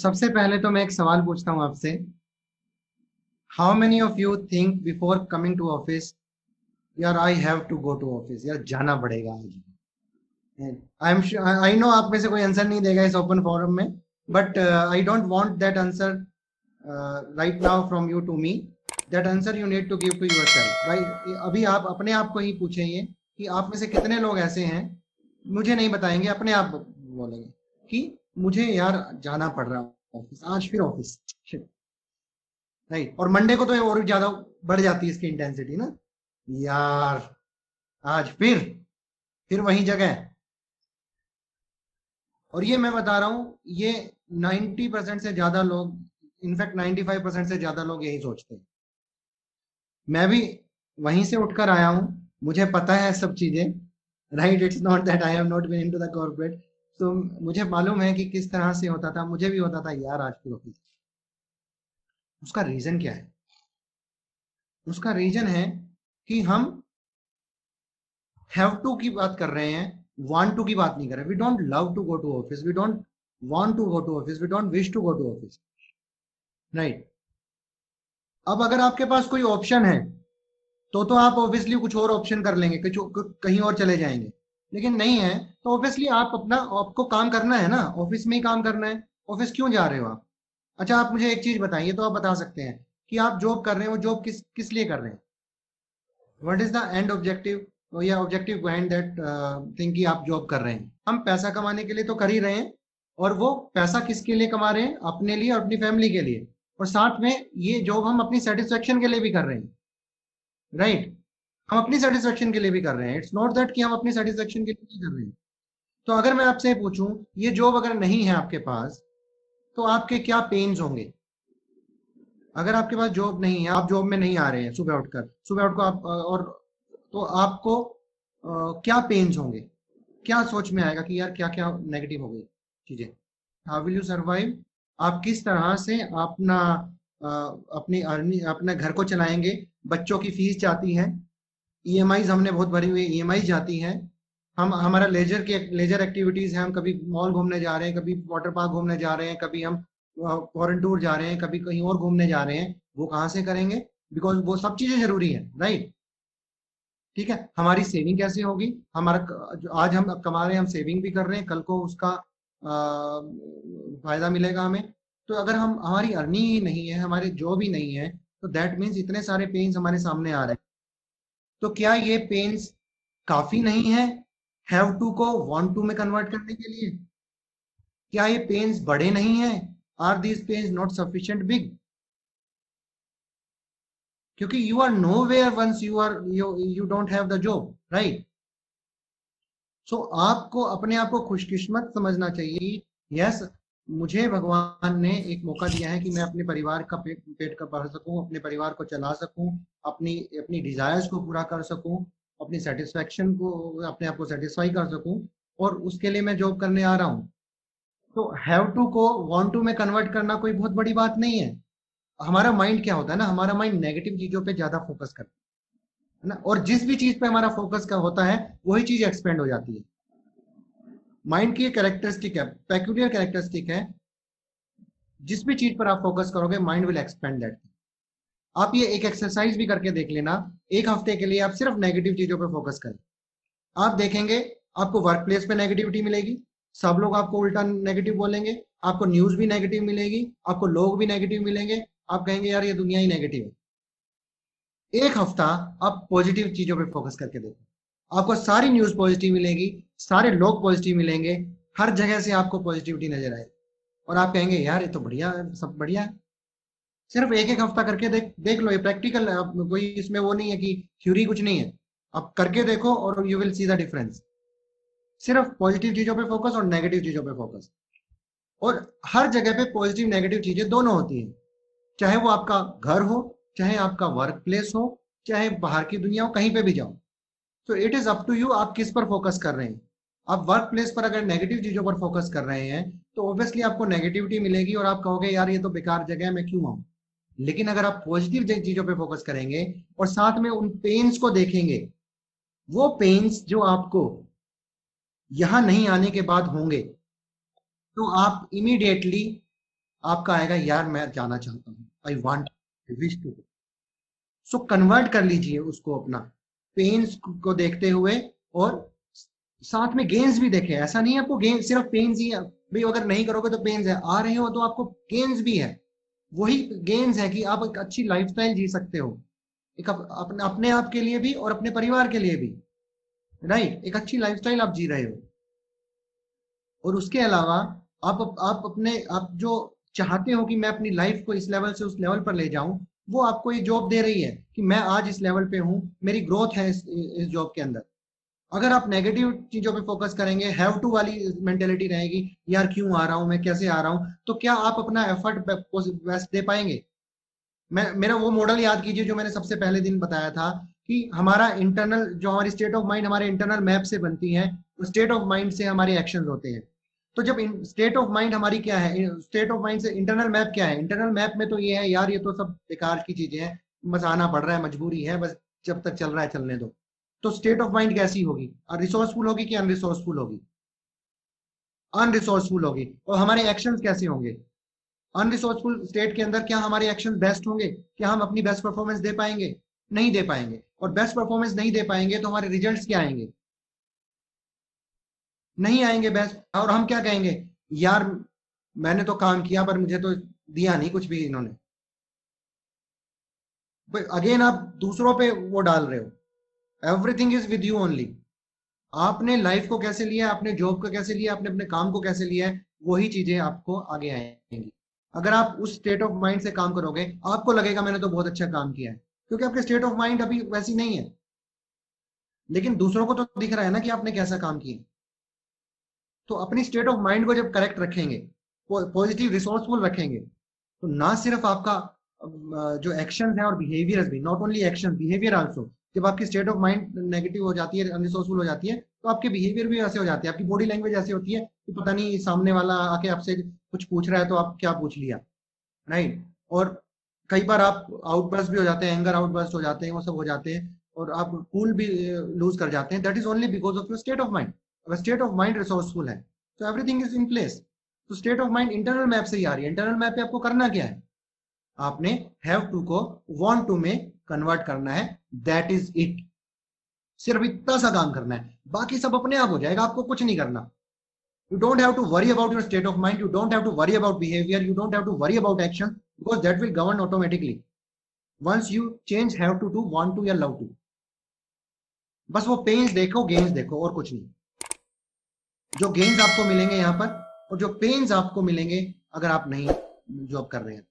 सबसे पहले तो मैं एक सवाल पूछता हूँ आपसे। How many of you think before coming to office, यार I have to go to office, यार जाना पड़ेगा आज। आई एम आई नो आप में से कोई आंसर नहीं देगा इस ओपन फोरम में, but I don't want that answer right now from you to me. That answer you need to give to yourself, right? अभी आप अपने आप को ही पूछें ये कि आप में से कितने लोग ऐसे हैं, मुझे नहीं बताएंगे, अपने आप बोलेंगे कि मुझे यार जाना पड़ रहा है ऑफिस, आज फिर ऑफिस, राइट? और मंडे को तो और ज्यादा बढ़ जाती है इसकी इंटेंसिटी ना, यार आज फिर वही जगह। और ये मैं बता रहा हूं, ये 90% से ज्यादा लोग, इनफैक्ट 95% से ज्यादा लोग यही सोचते हैं। मैं भी वहीं से उठकर आया हूं, मुझे पता है सब चीजें, right? It's not that I have not been into the corporate. तो मुझे मालूम है कि किस तरह से होता था, मुझे भी होता था यार आज फिर ऑफिस। उसका रीजन क्या है? उसका रीजन है कि हम हैव टू की बात कर रहे हैं, वांट टू की बात नहीं कर रहे। We don't love to go to office, we don't want to go to office, we don't wish to go to office, right? अब अगर आपके पास कोई ऑप्शन है तो आप ऑब्वियसली कुछ और ऑप्शन कर लेंगे, कहीं और चले जाएंगे। लेकिन नहीं है तो ऑब्वियसली आपको काम करना है ना, ऑफिस में ही काम करना है। ऑफिस क्यों जा रहे हो आप? अच्छा, आप मुझे एक चीज बताइए, तो आप बता सकते हैं कि आप जॉब कर रहे हो, जॉब किस किस लिए कर रहे हैं? What is the end objective या ऑब्जेक्टिव बिहाइंड दैट थिंग कि आप जॉब कर रहे हैं? हम पैसा कमाने के लिए तो कर ही रहे हैं, और वो पैसा किसके लिए कमा रहे हैं? अपने लिए और अपनी फैमिली के लिए। और साथ में ये जॉब हम अपनी सेटिस्फेक्शन के लिए भी कर रहे हैं, राइट? हम अपनी सेटिस्फेक्शन के लिए भी कर रहे हैं, इट्स नॉट दैट कि हम अपनी सेटिस्फेक्शन के लिए नहीं कर रहे हैं। तो अगर मैं आपसे पूछूं, ये जॉब अगर नहीं है आपके पास, तो आपके क्या पेन्स होंगे? अगर आपके पास जॉब नहीं है, आप जॉब में नहीं आ रहे हैं, सुबह उठ को आप और तो आपको क्या पेन्स होंगे? क्या सोच में आएगा कि यार क्या क्या नेगेटिव हो गई चीजें? How will you survive? आप किस तरह से अपनी अर्निंग, अपने घर को चलाएंगे? बच्चों की फीस जाती है, ईएमआईज हमने बहुत भरी हुई, ईएमआई जाती हैं। हम हमारा लेजर एक्टिविटीज है, हम कभी मॉल घूमने जा रहे हैं, कभी वाटर पार्क घूमने जा रहे हैं, कभी हम फॉरेन टूर जा रहे हैं, कभी कहीं और घूमने जा रहे हैं। वो कहाँ से करेंगे? बिकॉज वो सब चीजें जरूरी है, राइट? ठीक है, हमारी सेविंग कैसे होगी? जो आज हम कमा रहे हैं, हम सेविंग भी कर रहे हैं, कल को उसका फायदा मिलेगा हमें। तो अगर हम हमारी अर्निंग ही नहीं है, हमारी जॉब ही नहीं है, तो दैट मीन्स इतने सारे पेन्स हमारे सामने आ रहे हैं। तो क्या ये पेन्स काफी नहीं है हैव टू को वांट टू में कन्वर्ट करने के लिए? क्या ये पेन्स बड़े नहीं है? Are these pens not sufficient big? क्योंकि you are nowhere once you don't have the job, right? So आपको अपने आप को खुशकिस्मत समझना चाहिए। यस, मुझे भगवान ने एक मौका दिया है कि मैं अपने परिवार का पेट का भर सकूं, अपने परिवार को चला सकूं, अपनी अपनी डिजायर्स को पूरा कर सकूं, अपनी सेटिस्फेक्शन को, अपने आप को सेटिस्फाई कर सकूं। और उसके लिए मैं जॉब करने आ रहा हूं। तो हैव टू को वांट टू में कन्वर्ट करना कोई बहुत बड़ी बात नहीं है। हमारा माइंड क्या होता है ना, हमारा माइंड नेगेटिव चीजों पे ज्यादा फोकस करता है ना, और जिस भी चीज पे हमारा फोकस का होता है वही चीज एक्सपेंड हो जाती है। माइंड की एक कैरेक्टरिस्टिक है, पेक्यूलियर कैरेक्टरिस्टिक है, जिस भी चीज पर आप फोकस करोगे माइंड विल एक्सपेंड दैट। आप ये एक एक्सरसाइज भी करके देख लेना, एक हफ्ते के लिए आप सिर्फ नेगेटिव चीजों पर फोकस करें। आप देखेंगे आपको वर्क प्लेस पे नेगेटिविटी मिलेगी, सब लोग आपको उल्टा नेगेटिव बोलेंगे, आपको न्यूज भी नेगेटिव मिलेगी, आपको लोग भी नेगेटिव मिलेंगे, आप कहेंगे यार ये दुनिया ही नेगेटिव है। एक हफ्ता आप पॉजिटिव चीजों पे फोकस करके देखो, आपको सारी न्यूज पॉजिटिव मिलेगी, सारे लोग पॉजिटिव मिलेंगे, हर जगह से आपको पॉजिटिविटी नजर आएगी, और आप कहेंगे यार ये तो बढ़िया है, सब बढ़िया है। सिर्फ एक एक हफ्ता करके देख लो, ये प्रैक्टिकल है, कोई इसमें वो नहीं है कि थ्योरी कुछ नहीं है। आप करके देखो और you will see the difference. सिर्फ पॉजिटिव चीजों पे फोकस और नेगेटिव चीजों पे फोकस। और हर जगह पे पॉजिटिव नेगेटिव चीजें दोनों होती हैं, चाहे वो आपका घर हो, चाहे आपका वर्क प्लेस हो, चाहे बाहर की दुनिया हो, कहीं पे भी जाओ। तो it is up to you, आप किस पर फोकस कर रहे हैं। आप वर्क प्लेस पर अगर नेगेटिव चीजों पर फोकस कर रहे हैं तो ऑब्वियसली आपको नेगेटिविटी मिलेगी, और आप कहोगे यार ये तो बेकार जगह है, मैं क्यों आऊं। लेकिन अगर आप पॉजिटिव चीजों पे फोकस करेंगे और साथ में उन पेन्स को देखेंगे, वो पेन्स जो आपको यहां नहीं आने के बाद होंगे, तो आप इमीडिएटली आपका आएगा यार मैं जाना चाहता हूँ, I want, I wish to. So convert कर लीजिए उसको अपना, पेन्स को देखते हुए, और साथ में गेन्स भी देखें। ऐसा नहीं है आपको गेन सिर्फ पेन्स ही है भाई, अगर नहीं करोगे तो पेन्स है, आ रहे हो तो आपको गेन्स भी है। वही गेन्स है कि आप एक अच्छी लाइफस्टाइल जी सकते हो, एक अपने आप के लिए भी और अपने परिवार के लिए भी, राइट। एक अच्छी लाइफस्टाइल आप जी रहे हो। और उसके अलावा आप अपने आप जो चाहते हो कि मैं अपनी लाइफ को इस लेवल से उस लेवल पर ले जाऊं, वो आपको ये जॉब दे रही है कि मैं आज इस लेवल पे हूं, मेरी ग्रोथ है इस जॉब के अंदर। अगर आप नेगेटिव चीजों पे फोकस करेंगे, हैव टू वाली मेंटेलिटी रहेगी, यार क्यों आ रहा हूं मैं, कैसे आ रहा हूं, तो क्या आप अपना एफर्ट बेस्ट दे पाएंगे? मैं मेरा वो मॉडल याद कीजिए जो मैंने सबसे पहले दिन बताया था, कि हमारा इंटरनल जो हमारी स्टेट ऑफ माइंड हमारे इंटरनल मैप से बनती है, तो स्टेट ऑफ माइंड से हमारे एक्शंस होते हैं। तो जब स्टेट ऑफ माइंड हमारी क्या है, स्टेट ऑफ माइंड से इंटरनल मैप क्या है, इंटरनल मैप में तो ये है यार ये तो सब बेकार की चीजें हैं, बस आना पड़ रहा है, मजबूरी है, बस जब तक चल रहा है चलने दो। तो स्टेट ऑफ माइंड कैसी होगी? रिसोर्सफुल होगी कि अनरिसोर्सफुल होगी? अनरिसोर्सफुल होगी। और हमारे एक्शंस कैसे होंगे? अनरिसोर्सफुल स्टेट के अंदर क्या हमारे एक्शन बेस्ट होंगे? क्या हम अपनी बेस्ट परफॉर्मेंस दे पाएंगे? नहीं दे पाएंगे। और बेस्ट परफॉर्मेंस नहीं दे पाएंगे तो हमारे रिजल्ट्स क्या आएंगे? नहीं आएंगे बेस्ट। और हम क्या कहेंगे, यार मैंने तो काम किया पर मुझे तो दिया नहीं कुछ भी इन्होंने। अगेन आप दूसरों पे वो डाल रहे हो। Everything is with you only. आपने लाइफ को कैसे लिया, आपने जॉब को कैसे लिया, आपने अपने काम को कैसे लिया है, वही चीजें आपको आगे आएंगी। अगर आप उस स्टेट ऑफ माइंड से काम करोगे, आपको लगेगा मैंने तो बहुत अच्छा काम किया है, क्योंकि आपके स्टेट ऑफ माइंड अभी वैसी नहीं है। लेकिन दूसरों को तो दिख रहा है ना कि आपने कैसा काम किया। तो अपनी स्टेट ऑफ माइंड को जब करेक्ट रखेंगे, पॉजिटिव रिसोर्सफुल रखेंगे, तो ना सिर्फ आपका जो एक्शन है और बिहेवियर भी, not only action, behaviour also. जब आपकी स्टेट ऑफ माइंड नेगेटिव हो जाती है, अनरिसोर्सफुल हो जाती है, तो आपके बिहेवियर भी ऐसे हो जाते हैं, आपकी बॉडी लैंग्वेज ऐसी होती है कि पता नहीं सामने वाला आके आपसे कुछ पूछ रहा है तो आप क्या पूछ लिया, राइट। और कई बार आप आउटबर्स्ट भी हो जाते हैं, एंगर आउटबर्स्ट हो जाते हैं, वो सब हो जाते हैं, और आप कूल भी लूज कर जाते हैं। That is only because of your state of mind. अगर स्टेट ऑफ माइंड रिसोर्सफुल है तो एवरीथिंग इज इन प्लेस। तो state of mind internal map से ही आ रही है। इंटरनल मैप पे आपको करना क्या है, आपने हैव टू को वांट टू में कन्वर्ट करना है, दैट इज इट। सिर्फ इतना सा काम करना है, बाकी सब अपने आप हो जाएगा, आपको कुछ नहीं करना। You don't have to worry about your state of mind. You don't have to worry about behavior. You don't have to worry about action, because that will govern automatically. Once you change have to want to या love to, बस वो pens देखो, gains देखो, और कुछ नहीं। जो gains आपको मिलेंगे यहाँ पर, और जो पेन्स आपको मिलेंगे अगर आप नहीं जॉब कर रहे हैं।